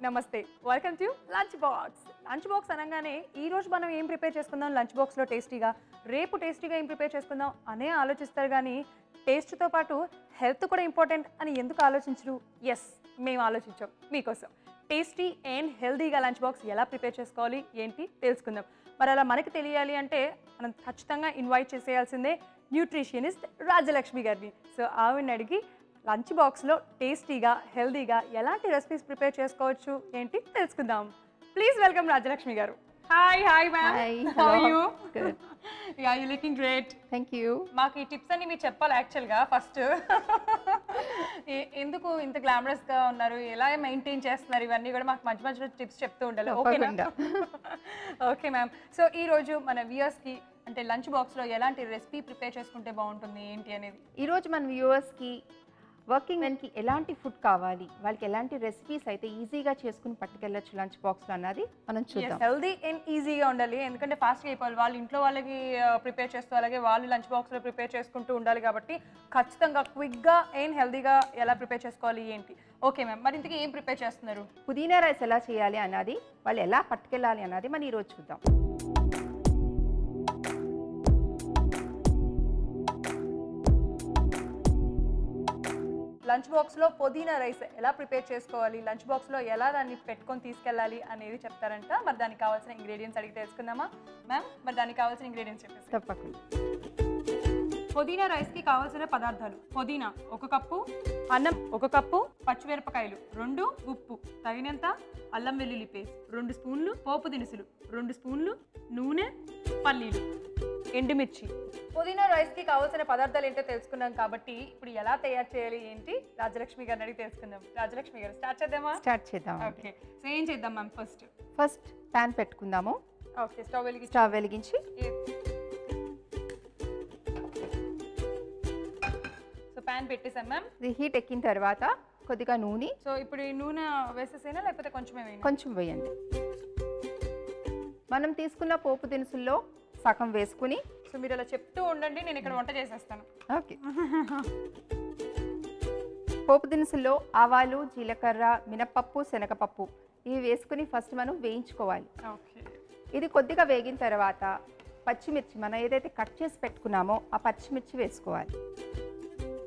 నమస్తే welcome to lunch box అనగానే ఈ రోజు మనం ఏం ప్రిపేర్ చేసుకుందాం లంచ్ బాక్స్లో టేస్టీగా రేపు టేస్టీగా ఏం ప్రిపేర్ చేసుకుందాం అనే ఆలోచిస్తారు కానీ టేస్ట్తో పాటు హెల్త్ కూడా ఇంపార్టెంట్ అని ఎందుకు ఆలోచించరు? ఎస్, మేము ఆలోచించాం మీకోసం టేస్టీ అండ్ హెల్తీగా లంచ్ బాక్స్ ఎలా ప్రిపేర్ చేసుకోవాలి ఏంటి తెలుసుకుందాం. మరి అలా మనకి తెలియాలి అంటే మనం ఖచ్చితంగా ఇన్వైట్ చేసేయాల్సిందే న్యూట్రిషనిస్ట్ రాజలక్ష్మి గారిని. సో ఆవిడని అడిగి లంచ్ బాక్స్లో టేస్టీగా హెల్తీగా ఎలాంటి రెసిపీస్ ప్రిపేర్ చేసుకోవచ్చు ఏంటి తెలుసుకుందాం. Please welcome Rajalakshmi garu. Hi ma'am. Hi. How are Hello. You? Good. Yeah, you looking great. Thank you. మాకు ఈ టిప్స్ అన్ని మీరు చెప్పాలి యాక్చువల్గా ఫస్ట్. ఎందుకు ఇంత గ్లామరస్గా ఉన్నారు, ఎలా మెయింటైన్ చేస్తున్నారు, ఇవన్నీ కూడా మాకు మంచి మంచి టిప్స్ చెప్తూ ఉండాలి. ఓకేనా? Okay ma'am. సో ఈరోజు మన వ్యూయర్స్కి అంటే లంచ్ బాక్స్లో ఎలాంటి రెసిపీ ప్రిపేర్ చేసుకుంటే బాగుంటుంది ఏంటి అనేది ఈ రోజు మన వ్యూవర్స్కి వర్కింగ్ మెన్కి ఎలాంటి ఫుడ్ కావాలి, వాళ్ళకి ఎలాంటి రెసిపీస్ అయితే ఈజీగా చేసుకుని పట్టుకెళ్ళచ్చు లంచ్ బాక్స్లో అన్నది మనం చూద్దాం. హెల్దీ అండ్ ఈజీగా ఉండాలి, ఎందుకంటే ఫాస్ట్గా అయిపోవాలి. వాళ్ళు ఇంట్లో వాళ్ళకి ప్రిపేర్ చేస్తూ అలాగే వాళ్ళు లంచ్ బాక్స్లో ప్రిపేర్ చేసుకుంటూ ఉండాలి కాబట్టి ఖచ్చితంగా క్విక్గా అండ్ హెల్దీగా ఎలా ప్రిపేర్ చేసుకోవాలి ఏంటి. ఓకే మ్యామ్, మరి ఇంతకీ ఏం ప్రిపేర్ చేస్తున్నారు? పుదీనా రైస్ ఎలా చేయాలి అన్నది, వాళ్ళు ఎలా పట్టుకెళ్ళాలి అన్నది మనం ఈరోజు చూద్దాం. లంచ్ బాక్స్లో పుదీనా రైస్ ఎలా ప్రిపేర్ చేసుకోవాలి, లంచ్ బాక్స్లో ఎలా దాన్ని పెట్టుకొని తీసుకెళ్ళాలి అనేది చెప్తారంట. మరి దానికి కావాల్సిన ఇంగ్రీడియంట్స్ అడిగి తెలుసుకుందామా మ్యామ్? మరి దానికి కావాల్సిన ఇంగ్రీడియంట్స్ చెప్పేసి. తప్పకుండా. పుదీనా రైస్కి కావాల్సిన పదార్థాలు: పుదీనా 1 కప్పు, అన్నం 1 కప్పు, పచ్చిమిరపకాయలు 2, ఉప్పు తగినంత, అల్లం వెల్లుల్లి పేస్ట్ 2 స్పూన్లు, పోపు దినుసులు 2 స్పూన్లు, నూనె, పల్లీలు, ఎండుమిర్చి. పుదీనా రైస్కి కావాల్సిన పదార్థాలు ఏంటో తెలుసుకున్నాం కాబట్టి ఇప్పుడు ఎలా తయారు చేయాలి ఏంటి రాజలక్ష్మి గారిని అడిగి తెలుసుకుందాం. రాజలక్ష్మి గారు, స్టార్ట్ చేద్దామా? స్టార్ట్ చేద్దాం. ఓకే, సో ఏం చేద్దాం మ్యామ్? ఫస్ట్ ప్యాన్ పెట్టుకుందాము. ఓకే, స్టవ్ వెలిగించి సో ప్యాన్ పెట్టేసాం మ్యామ్. ఇది హీట్ ఎక్కిన తర్వాత కొద్దిగా నూనె. సో ఇప్పుడు ఈ నూనె వేసేసేనా లేకపోతే కొంచెమే? కొంచెం వేయండి. మనం తీసుకున్న పోపు దినుసుల్లో సగం వేసుకుని. సో మీరు అలా చెప్తూ ఉండండి, నేను ఇక్కడ వంట చేసేస్తాను. ఓకే. పోపు దినుసుల్లో ఆవాలు, జీలకర్ర, మినపప్పు, శనగపప్పు ఇవి వేసుకుని ఫస్ట్ మనం వేయించుకోవాలి. ఓకే. ఇది కొద్దిగా వేగిన తర్వాత పచ్చిమిర్చి మనం ఏదైతే కట్ చేసి పెట్టుకున్నామో ఆ పచ్చిమిర్చి వేసుకోవాలి.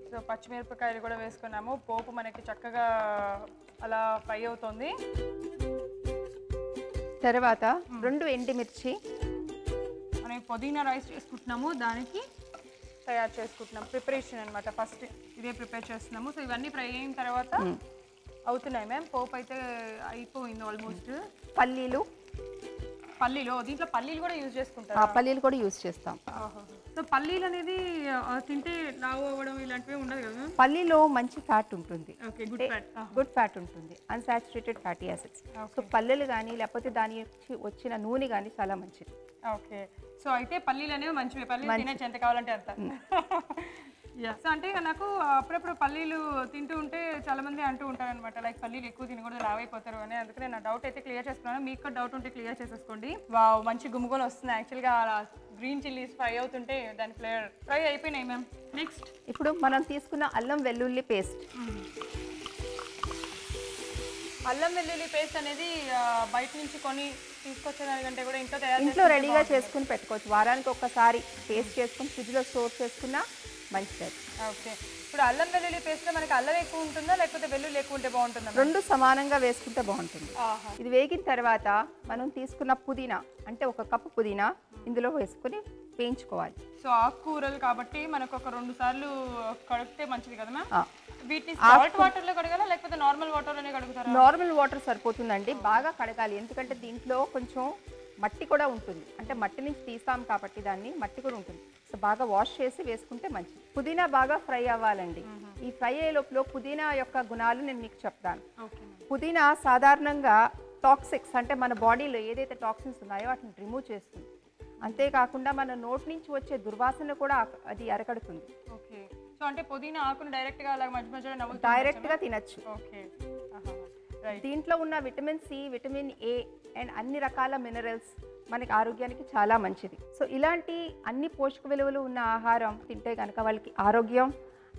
సో పచ్చిమిరపకాయలు కూడా వేసుకున్నాము. పోపు మనకి చక్కగా అలా ఫ్రై అవుతుంది. తర్వాత 2 ఎండుమిర్చి. మనం పుదీనా రైస్ చేసుకుంటున్నాము, దానికి తయారు చేసుకుంటున్నాం ప్రిపరేషన్ అనమాట. ఫస్ట్ ఇదే ప్రిపేర్ చేస్తున్నాము. సో ఇవన్నీ ఫ్రై అయిన తర్వాత అవుతున్నాయి మ్యామ్. పోపు అయితే అయిపోయింది ఆల్మోస్ట్. పల్లీలు దీంట్లో పల్లీలు కూడా యూజ్ చేసుకుంటారు. ఆ పల్లీలు కూడా యూజ్ చేస్తాం. సో పల్లీలు అనేది తింటే లావు అవ్వడం ఇలాంటివి ఉండదు కదా? పల్లీలో మంచి ఫ్యాట్ ఉంటుంది. ఓకే, గుడ్ ఫ్యాట్ ఉంటుంది, అన్సాచురేటెడ్ ఫ్యాటీ యాసిడ్స్. సో పల్లీలు కానీ లేకపోతే దాని వచ్చిన నూనె కానీ చాలా మంచిది. ఓకే, సో అయితే పల్లీలు అనేవి మంచివి. పల్లీలు తినచ్చు ఎంత కావాలంటే అంత. సో అంటే నాకు అప్పుడప్పుడు పల్లీలు తింటూ ఉంటే చాలా మంది అంటూ ఉంటారు అనమాట, లైక్ పల్లీలు ఎక్కువ తినకూడదు లావ్ అయిపోతారు అని. అందుకనే నా డౌట్ అయితే క్లియర్ చేస్తున్నాను. మీకు కూడా డౌట్ ఉంటే క్లియర్ చేసేసుకోండి. వావ్, మంచి గుమ్ముగోలు వస్తుంది. యాక్చువల్గా గ్రీన్ చిల్లీస్ ఫ్రై అవుతుంటే దాని ఫ్లేవర్ ఫ్రై అయిపోయినాయి మ్యామ్. నెక్స్ట్ ఇప్పుడు మనం తీసుకున్న అల్లం వెల్లుల్లి పేస్ట్. అల్లం వెల్లుల్లి పేస్ట్ అనేది బయట నుంచి తీసుకొచ్చేదానికంటే కూడా ఇంట్లో రెడీగా చేసుకుని పెట్టుకోవచ్చు. వారానికి ఒక్కసారి పేస్ట్ చేసుకుని ఫ్రిడ్జ్లో స్టోర్ చేసుకున్నా మంచిది. ఓకే, ఇప్పుడు అల్లం వెల్లుల్లి పేస్ట్లో మనకి అల్లం ఎక్కువ ఉంటుందా లేకపోతే వెల్లుల్లి ఎక్కువ ఉంటే బాగుంటుందా? 2 సమానంగా వేసుకుంటే బాగుంటుంది. ఇది వేగిన తర్వాత మనం తీసుకున్న పుదీనా అంటే 1 కప్పు పుదీనా ఇందులో వేసుకుని వేయించుకోవాలి. సో ఆకుకూరలు కాబట్టి మనకు ఒక 2 సార్లు కడిగితే మంచిది కదా మ్యామ్? వీటిని సాల్ట్ వాటర్లో కడగాలా లేకపోతే నార్మల్ వాటర్లోనే కడుగుతారా? నార్మల్ వాటర్ సరిపోతుందండి. బాగా కడగాలి, ఎందుకంటే దీంట్లో కొంచెం మట్టి కూడా ఉంటుంది. అంటే మట్టి నుంచి తీస్తాం కాబట్టి దాన్ని మట్టి కూడా ఉంటుంది. సో బాగా వాష్ చేసి వేసుకుంటే మంచిది. పుదీనా బాగా ఫ్రై అవ్వాలండి. ఈ ఫ్రై అయ్యే లోపల పుదీనా యొక్క గుణాలు నేను మీకు చెప్తాను. పుదీనా సాధారణంగా టాక్సిక్స్ అంటే మన బాడీలో ఏదైతే టాక్సిన్స్ ఉన్నాయో వాటిని రిమూవ్ చేస్తుంది. అంతేకాకుండా మన నోటి నుంచి వచ్చే దుర్వాసన కూడా అది అరగడుతుంది. ఓకే, సో అంటే పుదీనా ఆకును డైరెక్ట్గా అలా మధ్య మధ్యలో డైరెక్ట్గా తినచ్చు. ఓకే, దీంట్లో ఉన్న vitamin C, vitamin A and అన్ని రకాల మినరల్స్ మనకి ఆరోగ్యానికి చాలా మంచిది. సో ఇలాంటి అన్ని పోషక విలువలు ఉన్న ఆహారం తింటే కనుక వాళ్ళకి ఆరోగ్యం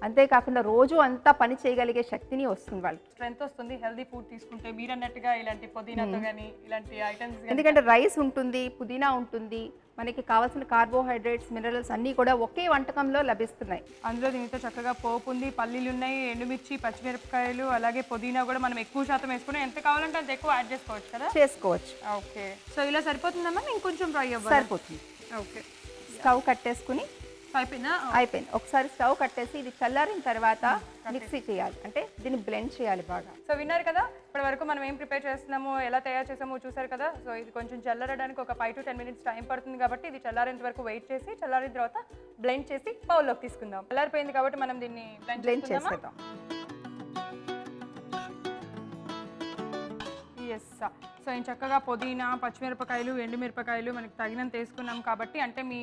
అంతేకాకుండా రోజు అంతా పని చేయగలిగే శక్తిని వస్తుంది వాళ్ళకి. స్ట్రెంత్ వస్తుంది హెల్దీ ఫుడ్ తీసుకుంటే, మీరు అన్నట్టుగా ఇలాంటి పుదీనాతో కానీ ఇలాంటి ఐటమ్స్. ఎందుకంటే రైస్ ఉంటుంది, పుదీనా ఉంటుంది, మనకి కావాల్సిన కార్బోహైడ్రేట్స్, మినరల్స్ అన్నీ కూడా ఒకే వంటకంలో లభిస్తున్నాయి. అందులో దీనితో చక్కగా పోపు ఉంది, పల్లీలు ఉన్నాయి, ఎండుమిర్చి, పచ్చిమిరపకాయలు, అలాగే పుదీనా కూడా మనం ఎక్కువ శాతం వేసుకుని ఎంత కావాలంటే అంత ఎక్కువ యాడ్ చేసుకోవచ్చు కదా. చేసుకోవచ్చు. ఓకే, సో ఇలా సరిపోతుందమ్మా, ఇంకొంచెం ఫ్రై అవ్వాలి. సరిపోతుంది. ఓకే, స్టవ్ కట్టేసుకుని అయిపోయిందా? అయిపోయింది. ఒకసారి స్టవ్ కట్టేసి ఇది చల్లారిన తర్వాత మిక్సీ చేయాలి, అంటే దీన్ని బ్లెండ్ చేయాలి బాగా. సో విన్నారు కదా, ఇప్పటి వరకు మనం ఏం ప్రిపేర్ చేస్తున్నామో, ఎలా తయారు చేసామో చూసారు కదా. సో ఇది కొంచెం చల్లారడానికి ఒక 5 to 10 minutes టైం పడుతుంది కాబట్టి ఇది చల్లారేంత వరకు వెయిట్ చేసి, చల్లారిన తర్వాత బ్లెండ్ చేసి బౌల్లోకి తీసుకుందాం. చల్లారిపోయింది కాబట్టి మనం దీన్ని బ్లెండ్ చేసేద్దాం. ఎస్, సో నేను చక్కగా పుదీనా, పచ్చిమిరపకాయలు, ఎండుమిరపకాయలు మనకి తగినంత వేసుకున్నాం కాబట్టి, అంటే మీ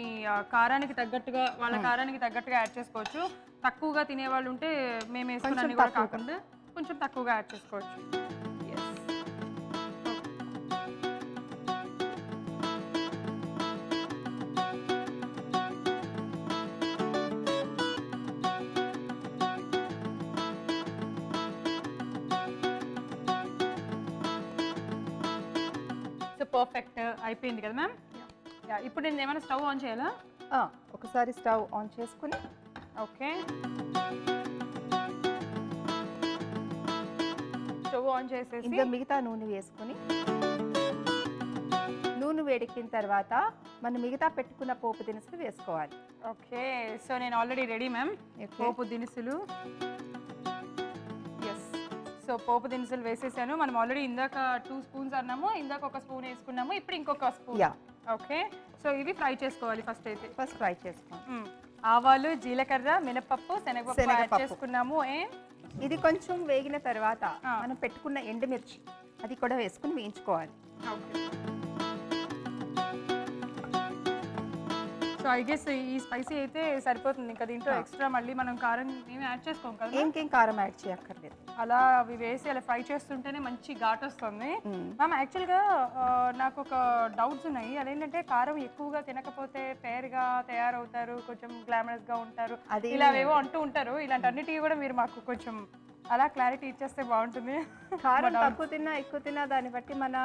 కారానికి తగ్గట్టుగా, వాళ్ళ కారానికి తగ్గట్టుగా యాడ్ చేసుకోవచ్చు. తక్కువగా తినేవాళ్ళు ఉంటే మేము వేసుకున్నాన్ని కూడా కాకుండా కొంచెం తక్కువగా యాడ్ చేసుకోవచ్చు. పర్ఫెక్ట్ అయిపోయింది కదా మ్యామ్. ఇప్పుడు నేను ఏమైనా స్టవ్ ఆన్ చేయాలా? ఒకసారి స్టవ్ ఆన్ చేసుకుని, ఓకే, స్టవ్ ఆన్ చేసేసి ఇంకా మిగతా నూనె వేసుకుని, నూనె వేడెక్కిన తర్వాత మనం మిగతా పెట్టుకున్న పోపు దినుసులు వేసుకోవాలి. ఓకే, సో నేను ఆల్రెడీ రెడీ మ్యామ్. పోపు దినుసులు, ఎస్, సో పోపు దినుసులు వేసేసాను. మనం ఆల్రెడీ ఇందాక 2 spoons అన్నాము, ఇందాక 1 spoon వేసుకున్నాము, ఇప్పుడు ఇంకొక స్పూన్. ఓకే, సో ఇవి ఫ్రై చేసుకోవాలి. ఫస్ట్ ఫ్రై చేసుకోవాలి. ఆవాలు, జీలకర్ర, మినపప్పు, శనగపప్పు యాడ్ చేసుకున్నాము. ఇది కొంచెం వేగిన తర్వాత మనం పెట్టుకున్న ఎండుమిర్చి అది కూడా వేసుకుని వేయించుకోవాలి. ఓకే, సో ఐ గెస్ ఈ స్పైసీ అయితే సరిపోతుంది. ఇంకా దీంట్లో ఎక్స్ట్రా మళ్ళీ మనం కారం ఏమి యాడ్ చేసుకోం కదా. ఇంకేం కారం యాడ్ చేయక్కర్లేదు. అలా అవి వేసి అలా ఫ్రై చేస్తుంటేనే మంచి ఘాట్ వస్తుంది. మ్యామ్, యాక్చువల్గా నాకు ఒక డౌట్స్ ఉన్నాయి. అదేంటంటే కారం ఎక్కువగా తినకపోతే ఫేర్గా తయారవుతారు, కొంచెం గ్లామరస్గా ఉంటారు, ఇలా ఏవో అంటూ ఉంటారు. ఇలాంటి కూడా మీరు మాకు కొంచెం అలా క్లారిటీ ఇచ్చేస్తే బాగుంటుంది. కారం తక్కువ తిన్నా ఎక్కువ తిన్నా దాన్ని బట్టి మన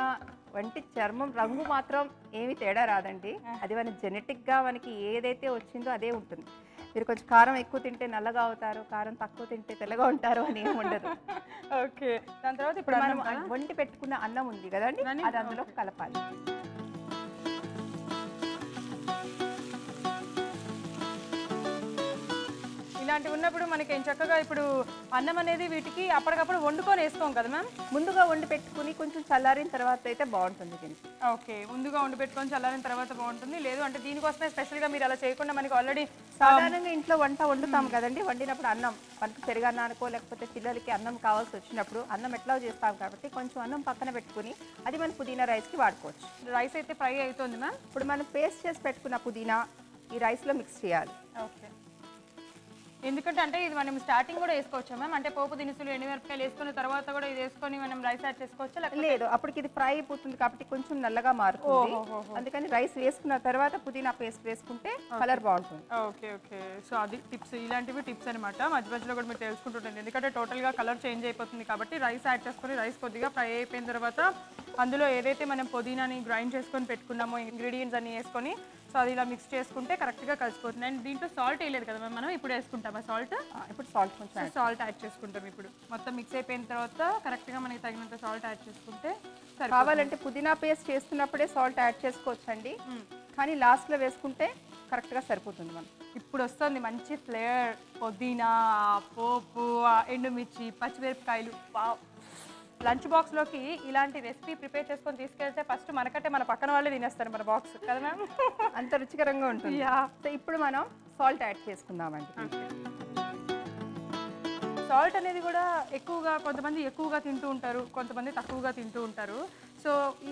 వంటి చర్మం రంగు మాత్రం ఏమి తేడా రాదండి. అది మన జెనెటిక్గా మనకి ఏదైతే వచ్చిందో అదే ఉంటుంది. మీరు కొంచెం కారం ఎక్కువ తింటే నల్లగా అవుతారు, కారం తక్కువ తింటే తెల్లగా ఉంటారు అని ఏమి ఉండదు. ఓకే, దాని తర్వాత ఇప్పుడు మనం వండి పెట్టుకున్న అన్నం ఉంది కదండి, అది అందులో కలపాలి. ఇలాంటివి ఉన్నప్పుడు మనకి ఏం చక్కగా ఇప్పుడు అన్నం అనేది వీటికి అప్పటికప్పుడు వండుకొని వేసుకోం కదా మ్యామ్. ముందుగా వండి పెట్టుకుని కొంచెం చల్లారిన తర్వాత అయితే బాగుంటుంది దీనికి. ఓకే, ముందుగా వండి పెట్టుకొని చల్లారిన తర్వాత బాగుంటుంది. లేదు అంటే దీనికోసమే స్పెషల్గా మీరు అలా చేయకుండా మనకి ఆల్రెడీ సాధారణంగా ఇంట్లో వంట వండుతాం కదండి, వండినప్పుడు అన్నం మనకు పెరుగన్నానుకో లేకపోతే పిల్లలకి అన్నం కావాల్సి వచ్చినప్పుడు అన్నం ఎట్లా చేస్తాం కాబట్టి కొంచెం అన్నం పక్కన పెట్టుకుని అది మన పుదీనా రైస్కి వాడుకోవచ్చు. రైస్ అయితే ఫ్రై అవుతుంది మ్యామ్. ఇప్పుడు మనం పేస్ట్ చేసి పెట్టుకున్న పుదీనా ఈ రైస్లో మిక్స్ చేయాలి. ఓకే, ఎందుకంటే అంటే ఇది మనం స్టార్టింగ్ కూడా వేసుకోవచ్చా మ్యామ్? అంటే పోపు దినుసులు, ఎండుమిరపకాయలు వేసుకున్న తర్వాత కూడా ఇది వేసుకొని మనం రైస్ యాడ్ చేసుకోవచ్చా? లేదు, అప్పటికి ఇది ఫ్రై అయిపోతుంది కాబట్టి కొంచెం నల్లగా మారుతుంది. అందుకని రైస్ వేసుకున్న తర్వాత పుదీనా పేస్ట్ వేసుకుంటే కలర్ బాగుంటుంది. ఓకే ఓకే, సో అది టిప్స్, ఇలాంటివి టిప్స్ అనమాట. మధ్య మధ్యలో కూడా మీరు తెలుసుకుంటుంటుంది. ఎందుకంటే టోటల్గా కలర్ చేంజ్ అయిపోతుంది కాబట్టి రైస్ యాడ్ చేసుకొని రైస్ కొద్దిగా ఫ్రై అయిపోయిన తర్వాత అందులో ఏదైతే మనం పుదీనాని గ్రైండ్ చేసుకొని పెట్టుకున్నామో ఇంగ్రీడియంట్స్ అన్ని వేసుకొని సో అది ఇలా మిక్స్ చేసుకుంటే కరెక్ట్గా కలిసిపోతుంది. అండ్ దీంట్లో సాల్ట్ వేయలేదు కదా మ్యామ్, మనం ఇప్పుడు వేసుకుంటామా సాల్ట్? ఇప్పుడు సాల్ట్ కొంచెం సాల్ట్ యాడ్ చేసుకుంటాం. ఇప్పుడు మొత్తం మిక్స్ అయిపోయిన తర్వాత కరెక్ట్గా మనకి తగినంత సాల్ట్ యాడ్ చేసుకుంటే కావాలంటే పుదీనా పేస్ట్ చేస్తున్నప్పుడే సాల్ట్ యాడ్ చేసుకోవచ్చండి, కానీ లాస్ట్లో వేసుకుంటే కరెక్ట్గా సరిపోతుంది. మనం ఇప్పుడు వస్తుంది మంచి ఫ్లేవర్, పుదీనా, పోపు, ఎండుమిర్చి, పచ్చిమిరపకాయలు. లంచ్ బాక్స్లోకి ఇలాంటి రెసిపీ ప్రిపేర్ చేసుకొని తీసుకెళ్తే ఫస్ట్ మనకంటే మన పక్కన వాళ్ళే తినేస్తారు మన బాక్స్ కదా మ్యామ్. అంత రుచికరంగా ఉంటుంది. సో ఇప్పుడు మనం సాల్ట్ యాడ్ చేసుకుందామండి. సాల్ట్ అనేది కూడా ఎక్కువగా కొంతమంది ఎక్కువగా తింటూ ఉంటారు, కొంతమంది తక్కువగా తింటూ ఉంటారు. సో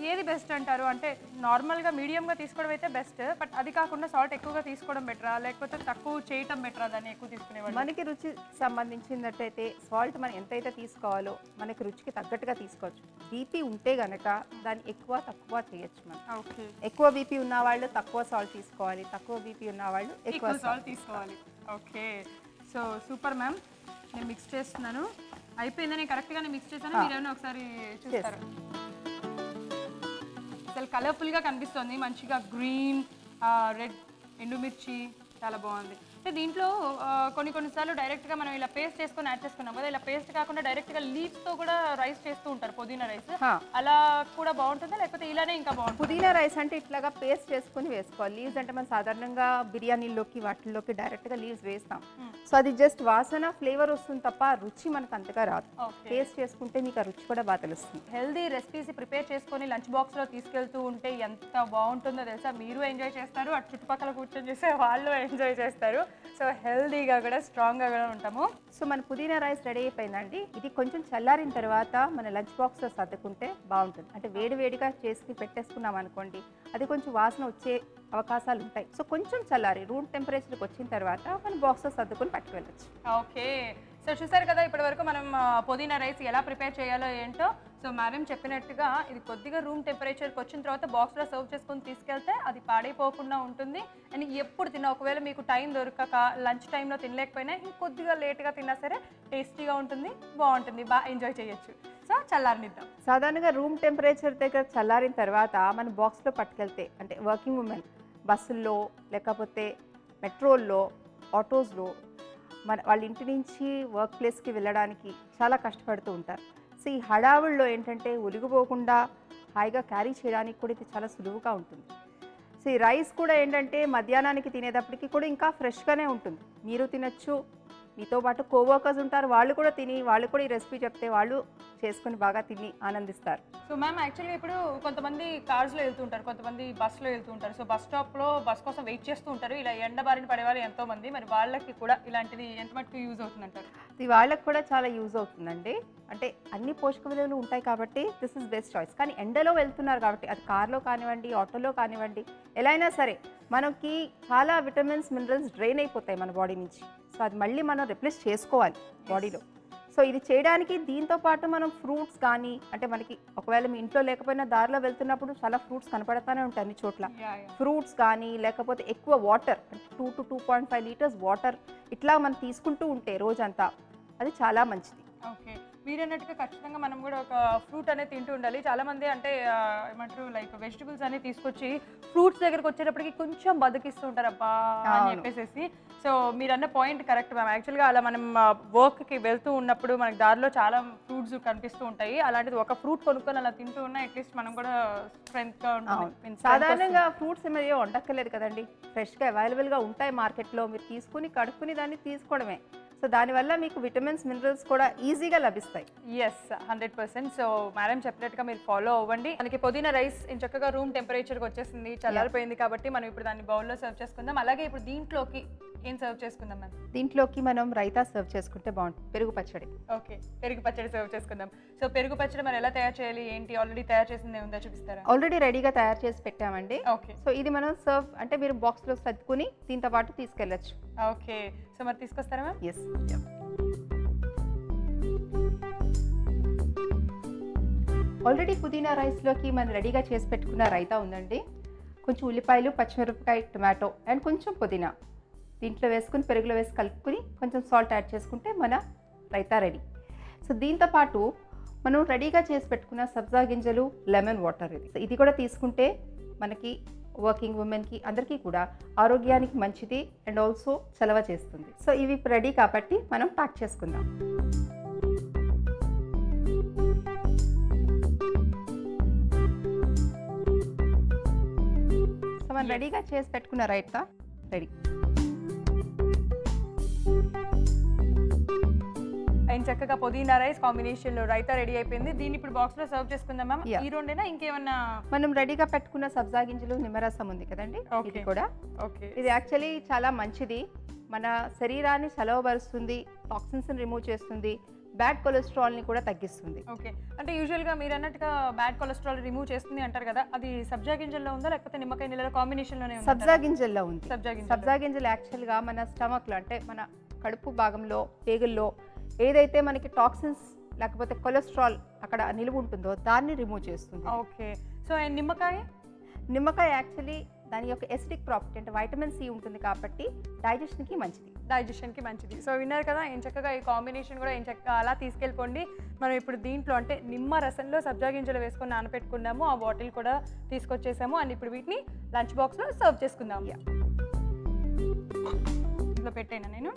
ఏది బెస్ట్ అంటారు? అంటే నార్మల్గా మీడియంగా తీసుకోవడం అయితే బెస్ట్, బట్ అది కాకుండా సాల్ట్ ఎక్కువగా తీసుకోవడం బెటరా లేకపోతే తక్కువ చేయటం బెటరా దాన్ని ఎక్కువ తీసుకునేవాళ్ళు? మనకి రుచి సంబంధించినట్టయితే సాల్ట్ మనం ఎంతైతే తీసుకోవాలో మనకి రుచికి తగ్గట్టుగా తీసుకోవచ్చు. బీపీ ఉంటే గనక దాన్ని ఎక్కువ తక్కువ చేయొచ్చు. మనం ఓకే, ఎక్కువ బీపీ ఉన్న వాళ్ళు తక్కువ సాల్ట్ తీసుకోవాలి, తక్కువ బీపీ ఉన్న వాళ్ళు ఎక్కువ సాల్ట్ తీసుకోవాలి. ఓకే, సో సూపర్ మ్యామ్, నేను మిక్స్ చేస్తున్నాను. అయిపోయిందా? నేను కరెక్ట్గానే మిక్స్ చేశాను, మీరేమైనా ఒకసారి చూస్తారు. అసలు కలర్ఫుల్గా కనిపిస్తుంది, మంచిగా గ్రీన్, రెడ్, ఎండుమిర్చి చాలా బాగుంది. అంటే దీంట్లో కొన్నిసార్లు డైరెక్ట్గా మనం ఇలా పేస్ట్ చేసుకొని యాడ్ చేసుకున్నాం కదా, ఇలా పేస్ట్ కాకుండా డైరెక్ట్గా లీవ్స్తో కూడా రైస్ చేస్తూ ఉంటారు, పుదీనా రైస్. అలా కూడా బాగుంటుందా లేకపోతే ఇలానే ఇంకా బాగుంటుంది? పుదీనా రైస్ అంటే ఇట్లాగా పేస్ట్ చేసుకుని వేసుకోవాలి. లీవ్స్ అంటే మనం సాధారణంగా బిర్యానీలోకి వాటిల్లోకి డైరెక్ట్గా లీవ్స్ వేస్తాం. సో అది జస్ట్ వాసన ఫ్లేవర్ వస్తుంది తప్ప రుచి మనకు అంతగా రాదు. పేస్ట్ చేసుకుంటే మీకు ఆ రుచి కూడా బాగా తెలుస్తుంది. హెల్దీ రెసిపీస్ ప్రిపేర్ చేసుకొని లంచ్ బాక్స్లో తీసుకెళ్తూ ఉంటే ఎంత బాగుంటుందో తెలుసా. మీరు ఎంజాయ్ చేస్తారు, అటు చుట్టుపక్కల కూర్చొని చేసే వాళ్ళు ఎంజాయ్ చేస్తారు. సో హెల్దీగా కూడా స్ట్రాంగ్గా కూడా ఉంటాము. సో మన పుదీనా రైస్ రెడీ అయిపోయిందండి. ఇది కొంచెం చల్లారిన తర్వాత మన లంచ్ బాక్స్లో సర్దుకుంటే బాగుంటుంది. అంటే వేడివేడిగా చేసి పెట్టేసుకున్నాం అనుకోండి, అది కొంచెం వాసన వచ్చే అవకాశాలు ఉంటాయి. సో కొంచెం చల్లారి రూమ్ టెంపరేచర్కి వచ్చిన తర్వాత మన బాక్స్లో సర్దుకొని పట్టుకెళ్ళచ్చు. ఓకే, సో చూసారు కదా ఇప్పటి వరకు మనం పుదీనా రైస్ ఎలా ప్రిపేర్ చేయాలో ఏంటో. సో మేడం చెప్పినట్టుగా ఇది కొద్దిగా రూమ్ టెంపరేచర్కి వచ్చిన తర్వాత బాక్స్లో సర్వ్ చేసుకొని తీసుకెళ్తే అది పాడైపోకుండా ఉంటుంది. అండ్ ఎప్పుడు తిన్నా, ఒకవేళ మీకు టైం దొరకక లంచ్ టైంలో తినలేకపోయినా ఇంకొద్దిగా లేట్గా తిన్నా సరే టేస్టీగా ఉంటుంది, బాగుంటుంది, బాగా ఎంజాయ్ చేయొచ్చు. సో చల్లారనిద్దాం. సాధారణంగా రూమ్ టెంపరేచర్ దగ్గర చల్లారిన తర్వాత మనం బాక్స్లో పట్టుకెళ్తే, అంటే వర్కింగ్ ఉమెన్ బస్సుల్లో లేకపోతే మెట్రోల్లో, ఆటోస్లో వాళ్ళ ఇంటి నుంచి వర్క్ ప్లేస్కి వెళ్ళడానికి చాలా కష్టపడుతూ ఉంటారు. సో ఈ హడావుల్లో ఏంటంటే ఒలిగిపోకుండా హాయిగా క్యారీ చేయడానికి కూడా ఇది చాలా సులువుగా ఉంటుంది. సో ఈ రైస్ కూడా ఏంటంటే మధ్యాహ్నానికి తినేటప్పటికి కూడా ఇంకా ఫ్రెష్గానే ఉంటుంది. మీరు తినచ్చు, మీతో పాటు కోవర్కర్స్ ఉంటారు, వాళ్ళు కూడా వాళ్ళు కూడా ఈ రెసిపీ చెప్తే వాళ్ళు చేసుకొని బాగా తిని ఆనందిస్తారు. సో మ్యామ్ యాక్చువల్గా ఇప్పుడు కొంతమంది కార్స్లో వెళ్తూ ఉంటారు, కొంతమంది బస్సులో వెళ్తూ ఉంటారు. సో బస్ స్టాప్లో బస్ కోసం వెయిట్ చేస్తూ ఉంటారు, ఇలా ఎండ బారిన పడేవాళ్ళు ఎంతోమంది. మరి వాళ్ళకి కూడా ఇలాంటిది ఎంత మటుకు యూజ్ అవుతుందంటారు? ఇది వాళ్ళకి కూడా చాలా యూజ్ అవుతుందండి. అంటే అన్ని పోషక విలువలు ఉంటాయి కాబట్టి దిస్ ఇస్ బెస్ట్ చాయిస్. కానీ ఎండలో వెళ్తున్నారు కాబట్టి అది కార్లో కానివ్వండి, ఆటోలో కానివ్వండి, ఎలా అయినా సరే మనకి చాలా విటమిన్స్, మినరల్స్ డ్రైన్ అయిపోతాయి మన బాడీ నుంచి. సో అది మళ్ళీ మనం రిప్లేస్ చేసుకోవాలి బాడీలో. సో ఇది చేయడానికి దీంతో పాటు మనం ఫ్రూట్స్ కానీ, అంటే మనకి ఒకవేళ మీ ఇంట్లో లేకపోయినా దారిలో వెళ్తున్నప్పుడు చాలా ఫ్రూట్స్ కనపడతానే ఉంటాయి అన్ని చోట్ల. ఫ్రూట్స్ కానీ లేకపోతే ఎక్కువ వాటర్, అంటే 2 to 2.5 లీటర్స్ వాటర్ ఇట్లా మనం తీసుకుంటూ ఉంటే రోజంతా అది చాలా మంచిది. ఓకే, మీరు అన్నట్టుగా ఖచ్చితంగా మనం కూడా ఒక ఫ్రూట్ అనేది తింటూ ఉండాలి. చాలామంది అంటే ఏమంటారు లైక్ వెజిటబుల్స్ అనేది తీసుకొచ్చి ఫ్రూట్స్ దగ్గరకు వచ్చేటప్పటికి కొంచెం బతికిస్తూ ఉంటారు అబ్బా అని చెప్పేసి. సో మీరు అన్న పాయింట్ కరెక్ట్ మ్యామ్. యాక్చువల్గా అలా మనం వర్క్కి వెళ్తూ ఉన్నప్పుడు మనకి దారిలో చాలా ఫ్రూట్స్ కనిపిస్తూ ఉంటాయి. అలాంటిది ఒక ఫ్రూట్ కొనుక్కొని అలా తింటూ ఉన్నా అట్లీస్ట్ మనం కూడా స్ట్రెంగ్త్గా ఉంటుంది. సాధారణంగా ఫ్రూట్స్ ఏమైనా వండక్కర్లేదు కదండి, ఫ్రెష్గా అవైలబుల్గా ఉంటాయి మార్కెట్లో. మీరు తీసుకుని కడుక్కుని దాన్ని తీసుకోవడమే. సో దానివల్ల మీకు విటమిన్స్, మినరల్స్ కూడా ఈజీగా లభిస్తాయి. ఎస్, 100%. సో మేడం చెప్పినట్టుగా మీరు ఫాలో అవ్వండి. మనకి పుదీనా రైస్ చక్కగా రూమ్ టెంపరేచర్కి వచ్చేసింది, చల్లారిపోయింది కాబట్టి మనం ఇప్పుడు దాన్ని బౌల్లో సర్వ్ చేసుకుందాం. అలాగే ఇప్పుడు దీంట్లోకి ఏం సర్వ్ చేసుకుందాం మ్యామ్? దీంట్లోకి మనం రైతా సర్వ్ చేసుకుంటే బాగుంటుంది, పెరుగు పచ్చడి. ఓకే, పెరుగు పచ్చడి సర్వ్ చేసుకుందాం. సో పెరుగు పచ్చడి మరి ఎలా తయారు చేయాలి ఏంటి? ఆల్రెడీ తయారు చేసింది ఉందా చూపిస్తారా? ఆల్రెడీ రెడీగా తయారు చేసి పెట్టామండి. ఓకే, సో ఇది మనం సర్వ్ అంటే మీరు బాక్స్లో సర్దుకుని దీంతో పాటు తీసుకెళ్ళచ్చు. ఓకే, సో మరి తీసుకొస్తారా మ్యామ్? ఎస్. ఆల్రెడీ పుదీనా రైస్లోకి మనం రెడీగా చేసి పెట్టుకున్న రైతా ఉందండి. కొంచెం ఉల్లిపాయలు, పచ్చిమిరపకాయ, టొమాటో అండ్ కొంచెం పుదీనా దీంట్లో వేసుకుని పెరుగులో వేసి కలుపుకుని కొంచెం సాల్ట్ యాడ్ చేసుకుంటే మన రైతా రెడీ. సో దీంతో పాటు మనం రెడీగా చేసి పెట్టుకున్న సబ్జా గింజలు, లెమన్ వాటర్, ఇది కూడా తీసుకుంటే మనకి వర్కింగ్ ఉమెన్కి అందరికీ కూడా ఆరోగ్యానికి మంచిది అండ్ ఆల్సో చలవ చేస్తుంది. సో ఇవి రెడీ కాబట్టి మనం ప్యాక్ చేసుకుందాం. సో మనం రెడీగా చేసి పెట్టుకున్న రైతా రెడీ. అండ్ చక్కగా పుదీనా రైస్ కాంబినేషన్లో రైతా రెడీ అయిపోయింది. దీన్ని ఇప్పుడు బాక్స్లో సర్వ్ చేసుకుందాం మ్యామ్. ఈ రెండేనా ఇంకేమన్నా? మనం రెడీగా పెట్టుకున్న సబ్జా గింజలు, నిమ్మరసం ఉంది కదండి, ఇది కూడా. ఓకే, ఇది యాక్చువల్లీ చాలా మంచిది, మన శరీరాన్ని చలవబరుస్తుంది, టాక్సిన్స్ రిమూవ్ చేస్తుంది, బ్యాడ్ కొలెస్ట్రాల్ని కూడా తగ్గిస్తుంది. ఓకే, అంటే యూజువల్గా మీరు అన్నట్టుగా బ్యాడ్ కొలెస్ట్రాల్ రిమూవ్ చేస్తుంది అంటారు కదా, అది సబ్జా గింజల్లో ఉందా లేకపోతే నిమ్మకాయ నీళ్ళ కాంబినేషన్లోనే ఉందా? సబ్జా గింజల్లో ఉంది. సబ్జా గింజలు యాక్చువల్గా మన స్టమక్లో, అంటే మన కడుపు భాగంలో, పేగుల్లో ఏదైతే మనకి టాక్సిన్స్ లేకపోతే కొలెస్ట్రాల్ అక్కడ నిలువ ఉంటుందో దాన్ని రిమూవ్ చేస్తుంది. ఓకే, సో నిమ్మకాయ యాక్చువల్లీ దాని యొక్క ఎసిడిక్ ప్రాపర్టీ అంటే వైటమిన్ సి ఉంటుంది కాబట్టి డైజెషన్కి మంచిది. డైజెషన్కి మంచిది. సో విన్నారు కదా, ఏం చక్కగా ఈ కాంబినేషన్ కూడా ఏం చక్కగా అలా తీసుకెళ్ళిపోండి. మనం ఇప్పుడు దీంట్లో అంటే నిమ్మ రసంలో సబ్జా గింజలు వేసుకొని నానపెట్టుకున్నాము, ఆ బాటిల్ కూడా తీసుకొచ్చేసాము. అండ్ ఇప్పుడు వీటిని లంచ్ బాక్స్లో సర్వ్ చేసుకుందాం. ఇంట్లో పెట్టేనా నేను?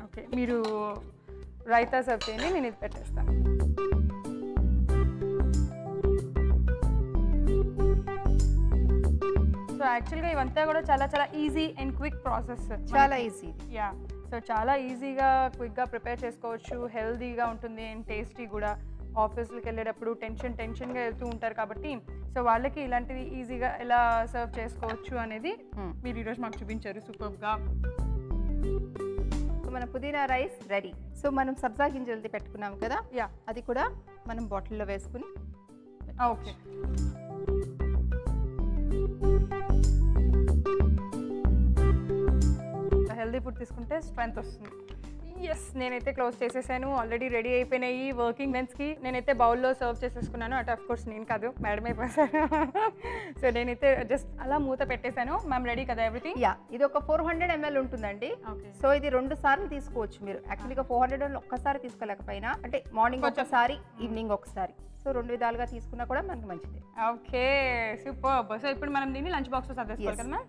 ఓకే, మీరు రైతా సర్వ్ చేయండి, నేను ఇది పెట్టేస్తాను. సో యాక్చువల్గా ఇవంతా కూడా చాలా చాలా ఈజీ అండ్ క్విక్ ప్రాసెస్. చాలా ఈజీ. యా, సో చాలా ఈజీగా క్విక్గా ప్రిపేర్ చేసుకోవచ్చు, హెల్తీగా ఉంటుంది అండ్ టేస్టీ కూడా. ఆఫీస్కి వెళ్ళేటప్పుడు టెన్షన్గా వెళ్తూ ఉంటారు కాబట్టి సో వాళ్ళకి ఇలాంటివి ఈజీగా ఎలా సర్వ్ చేసుకోవచ్చు అనేది మీరు ఈరోజు మాకు చూపించారు సూపర్గా. మన పుదీనా రైస్ రెడీ. సో మనం సబ్జా గింజలది పెట్టుకున్నాం కదా, యా, అది కూడా మనం బాటిల్లో వేసుకుని. ఓకే, హెల్దీ ఫుడ్ తీసుకుంటే స్ట్రెంగ్త్ వస్తుంది. ఎస్, నేనైతే క్లోజ్ చేసేసాను, ఆల్రెడీ రెడీ అయిపోయినాయి వర్కింగ్ మెన్స్కి. నేనైతే బౌల్లో సర్వ్ చేసేసుకున్నాను. అటు ఆఫ్ కోర్స్ నేను కాదు, మేడం అయిపోయాను. సో నేనైతే జస్ట్ అలా మూత పెట్టేశాను. మ్యామ్ రెడీ కదా ఎవ్రీథింగ్? యా, ఇది ఒక 400 ml ఉంటుందండి. సో ఇది 2 సార్లు తీసుకోవచ్చు మీరు. యాక్చువల్గా 400 ఒక్కసారి తీసుకోలేకపోయినా, అంటే మార్నింగ్ ఒకసారి, ఈవినింగ్ ఒకసారి, సో 2 విధాలుగా తీసుకున్నా కూడా మనకి మంచిది. Okay, super. సో ఇప్పుడు మనం దీన్ని లంచ్ బాక్స్లో సర్వ్ చేసుకోవాలి కదా మ్యామ్?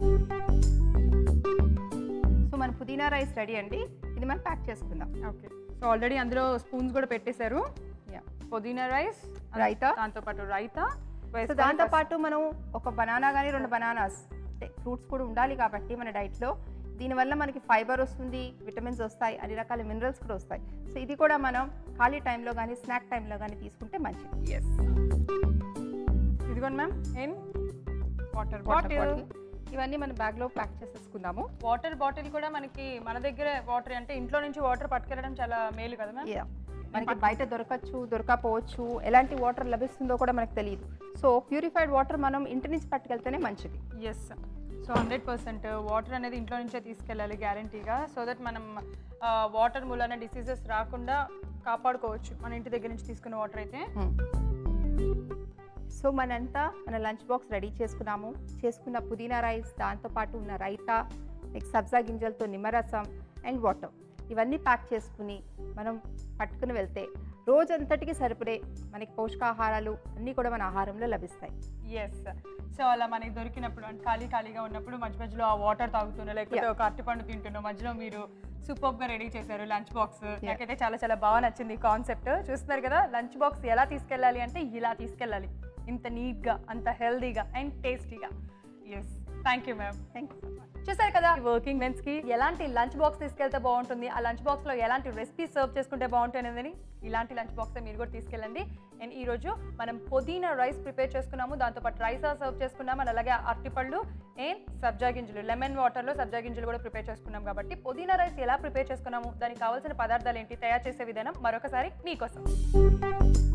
సో మన పుదీనా రైస్ రెడీ అండి. ఇది మనం ప్యాక్ చేసుకుందాం. ఓకే, సో ఆల్రెడీ అందులో స్పూన్స్ కూడా పెట్టేశారు. యా, పుదీనా రైస్, రైతా, దాంతోపాటు రైతా. సో దాంతోపాటు మనం ఒక బనానా కానీ 2 బనానాస్, అంటే ఫ్రూట్స్ కూడా ఉండాలి కాబట్టి మన డైట్లో. దీనివల్ల మనకి ఫైబర్ వస్తుంది, విటమిన్స్ వస్తాయి, అన్ని రకాల మినరల్స్ కూడా వస్తాయి. సో ఇది కూడా మనం ఖాళీ టైంలో కానీ స్నాక్ టైంలో కానీ తీసుకుంటే మంచిది. ఎస్, ఇదిగోండి మ్యామ్. ఏం వాటర్ బాటిల్, ఇవన్నీ మన బ్యాగ్లో ప్యాక్ చేసేసుకుందాము. వాటర్ బాటిల్ కూడా మనకి మన దగ్గర వాటర్ అంటే ఇంట్లో నుంచి వాటర్ పట్టుకెళ్ళడం చాలా మేలు కదా మ్యామ్? మనకి బయట దొరకపోవచ్చు, ఎలాంటి వాటర్ లభిస్తుందో కూడా మనకు తెలియదు. సో ప్యూరిఫైడ్ వాటర్ మనం ఇంటి నుంచి పట్టుకెళ్తేనే మంచిది. ఎస్, సో 100% వాటర్ అనేది ఇంట్లో నుంచే తీసుకెళ్ళాలి గ్యారంటీగా. సో దట్ మనం వాటర్ మూలన డిసీజెస్ రాకుండా కాపాడుకోవచ్చు మన ఇంటి దగ్గర నుంచి తీసుకున్న వాటర్ అయితే. సో మన లంచ్ బాక్స్ రెడీ చేసుకున్న పుదీనా రైస్, దాంతోపాటు ఉన్న రైతా, నెక్స్ట్ సబ్జా గింజలతో నిమ్మరసం అండ్ వాటర్, ఇవన్నీ ప్యాక్ చేసుకుని మనం పట్టుకుని వెళ్తే రోజంతటికి సరిపడే మనకి పోషకాహారాలు అన్నీ కూడా మన ఆహారంలో లభిస్తాయి. ఎస్, సో అలా మనకి దొరికినప్పుడు అంటే ఖాళీగా ఉన్నప్పుడు మధ్య మధ్యలో ఆ వాటర్ తాగుతున్నా, లేకపోతే ఒక అరటిపండు తింటున్నా, మధ్యలో మీరు సూపర్గా రెడీ చేశారు లంచ్ బాక్స్. నాకైతే చాలా చాలా బాగా నచ్చింది ఈ కాన్సెప్ట్. చూస్తున్నారు కదా, లంచ్ బాక్స్ ఎలా తీసుకెళ్ళాలి అంటే ఇలా తీసుకెళ్ళాలి, ఇంత నీట్గా, అంత హెల్దీగా అండ్ టేస్టీగా. Yes, thank you ma'am. Thank you. చూసారు కదా, వర్కింగ్ మెన్స్కి ఎలాంటి లంచ్ బాక్స్ తీసుకెళ్తే బాగుంటుంది, ఆ లంచ్ బాక్స్లో ఎలాంటి రెసిపీస్ సర్వ్ చేసుకుంటే బాగుంటుంది అనేది, ఇలాంటి లంచ్ బాక్సే మీరు కూడా తీసుకెళ్ళండి. అండ్ ఈరోజు మనం పుదీనా రైస్ ప్రిపేర్ చేసుకున్నాము, దాంతోపాటు రైసా సర్వ్ చేసుకున్నాము, అండ్ అలాగే అరటిపళ్ళు అండ్ సబ్జా గింజలు, లెమన్ వాటర్లో సబ్జా గింజలు కూడా ప్రిపేర్ చేసుకున్నాం. కాబట్టి పుదీనా రైస్ ఎలా ప్రిపేర్ చేసుకున్నాము, దానికి కావాల్సిన పదార్థాలు ఏంటి, తయారు చేసే విధానం మరొకసారి మీకోసం.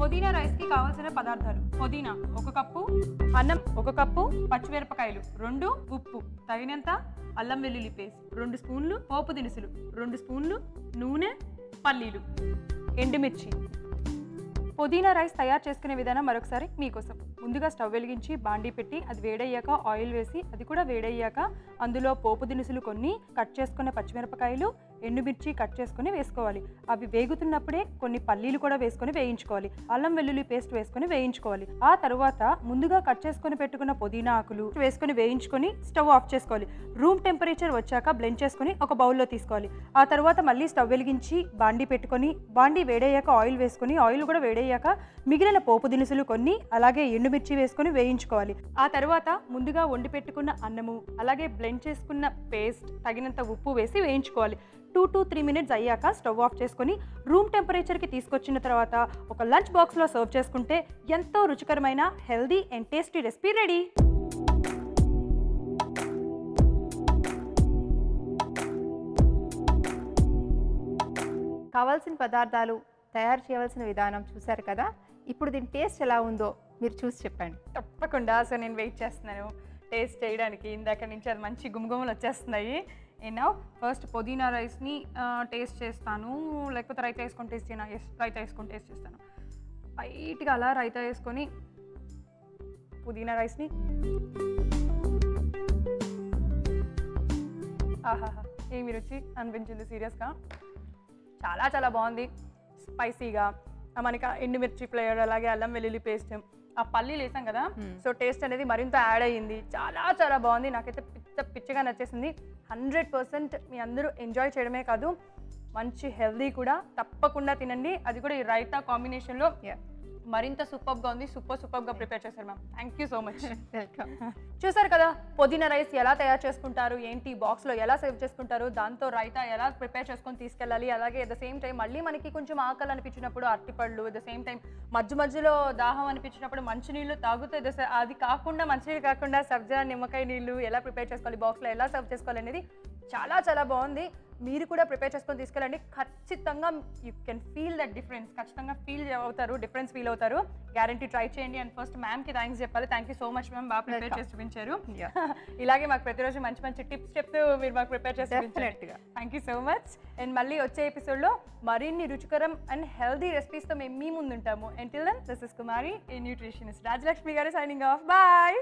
పుదీనా రైస్కి కావాల్సిన పదార్థాలు: పుదీనా 1 కప్పు, అన్నం 1 కప్పు, పచ్చిమిరపకాయలు 2, ఉప్పు తగినంత, అల్లం వెల్లుల్లి పేస్ట్ 2 స్పూన్లు, పోపు దినుసులు 2 స్పూన్లు, నూనె, పల్లీలు, ఎండుమిర్చి. పుదీనా రైస్ తయారు చేసుకునే విధానం మరొకసారి మీకోసం. ముందుగా స్టవ్ వెలిగించి బాండీ పెట్టి అది వేడయ్యాక ఆయిల్ వేసి, అది కూడా వేడయ్యాక అందులో పోపు దినుసులు కొన్ని, కట్ చేసుకున్న పచ్చిమిరపకాయలు, ఎండుమిర్చి కట్ చేసుకుని వేసుకోవాలి. అవి వేగుతున్నప్పుడే కొన్ని పల్లీలు కూడా వేసుకొని వేయించుకోవాలి. అల్లం వెల్లుల్లి పేస్ట్ వేసుకొని వేయించుకోవాలి. ఆ తర్వాత ముందుగా కట్ చేసుకొని పెట్టుకున్న పుదీనా ఆకులు వేసుకొని వేయించుకొని స్టవ్ ఆఫ్ చేసుకోవాలి. రూమ్ టెంపరేచర్ వచ్చాక బ్లెండ్ చేసుకొని ఒక బౌల్లో తీసుకోవాలి. ఆ తర్వాత మళ్ళీ స్టవ్ వెలిగించి బాండీ పెట్టుకొని, బాండీ వేడయ్యాక ఆయిల్ వేసుకొని, ఆయిల్ కూడా వేడయ్యాక మిగిలిన పోపు దినుసులు కొన్ని, అలాగే ఎండుమిర్చి వేసుకొని వేయించుకోవాలి. ఆ తర్వాత ముందుగా వండి పెట్టుకున్న అన్నము, అలాగే బ్లెండ్ చేసుకున్న పేస్ట్, తగినంత ఉప్పు వేసి వేయించుకోవాలి. 2 to 3 minutes అయ్యాక స్టవ్ ఆఫ్ చేసుకొని రూమ్ టెంపరేచర్కి తీసుకొచ్చిన తర్వాత ఒక లంచ్ బాక్స్లో సర్వ్ చేసుకుంటే ఎంతో రుచికరమైన healthy and tasty recipe ready. కావాల్సిన పదార్థాలు, తయారు చేయవలసిన విధానం చూశారు కదా. ఇప్పుడు దీని టేస్ట్ ఎలా ఉందో మీరు చూసి చెప్పండి. తప్పకుండా. సో నేను వెయిట్ చేస్తున్నాను టేస్ట్ చేయడానికి. ఇందాక నుంచి అది మంచి గుమగుమలు వచ్చేస్తున్నాయి. అండ్ నౌ ఫస్ట్ పుదీనా రైస్ని టేస్ట్ చేస్తాను, లేకపోతే రైతా వేసుకొని టేస్ట్ చేయనా? రైతా వేసుకొని టేస్ట్ చేస్తాను. లైట్గా అలా రైతా వేసుకొని పుదీనా రైస్ని, ఆహాహా ఏమి రుచి అనిపించింది సీరియస్గా. చాలా చాలా బాగుంది. స్పైసీగా మనకి ఎండుమిర్చి ఫ్లేవర్, అలాగే అల్లం వెల్లుల్లి పేస్ట్, ఆ పల్లీలు వేసాం కదా, సో టేస్ట్ అనేది మరింత యాడ్ అయ్యింది. చాలా చాలా బాగుంది. నాకైతే పిచ్చగా నచ్చేసింది. 100% మీ అందరూ ఎంజాయ్ చేయడమే కాదు, మంచి హెల్దీ కూడా. తప్పకుండా తినండి. అది కూడా ఈ రైతా కాంబినేషన్లో మరింత సూపర్గా ఉంది. సూపర్గా ప్రిపేర్ చేశారు ma'am. Thank you so much. Welcome. చూసారు కదా పుదీనా రైస్ ఎలా తయారు చేసుకుంటారు, ఏంటి బాక్స్లో ఎలా సేవ్ చేసుకుంటారు, దాంతో రైతా ఎలా ప్రిపేర్ చేసుకొని తీసుకెళ్ళాలి, అలాగే అట్ ద సేమ్ టైం మళ్ళీ మనకి కొంచెం ఆకలి అనిపించినప్పుడు అరటిపళ్ళు, అట్ ద సేమ్ టైం మధ్యలో దాహం అనిపించినప్పుడు మంచినీళ్ళు తాగుతూ అది కాకుండా మంచినీళ్ళు కాకుండా సబ్జా నిమ్మకాయ నీళ్ళు ఎలా ప్రిపేర్ చేసుకోవాలి, బాక్స్లో ఎలా సర్వ్ చేసుకోవాలి అనేది చాలా చాలా బాగుంది. మీరు కూడా ప్రిపేర్ చేసుకొని తీసుకెళ్ళండి. ఖచ్చితంగా you can feel that difference. ఖచ్చితంగా డిఫరెన్స్ ఫీల్ అవుతారు. గ్యారంటీ ట్రై చేయండి. అండ్ ఫస్ట్ మ్యామ్కి థ్యాంక్స్ చెప్పాలి. Thank you so much ma'am, బాగా ప్రిపేర్ చేసి చూపించారు. ఇలాగే మాకు ప్రతిరోజు మంచి మంచి టిప్స్ చెప్తూ మీరు మాకు ప్రిపేర్ చేసి చూపించారు. Thank you so much. And మళ్ళీ వచ్చే ఎపిసోడ్లో మరిన్ని రుచికరం అండ్ హెల్దీ రెసిపీస్తో మేము మీ ముందు ఉంటాము. Until then this is Kumari, a nutritionist. Rajalakshmi garu signing of. Bye.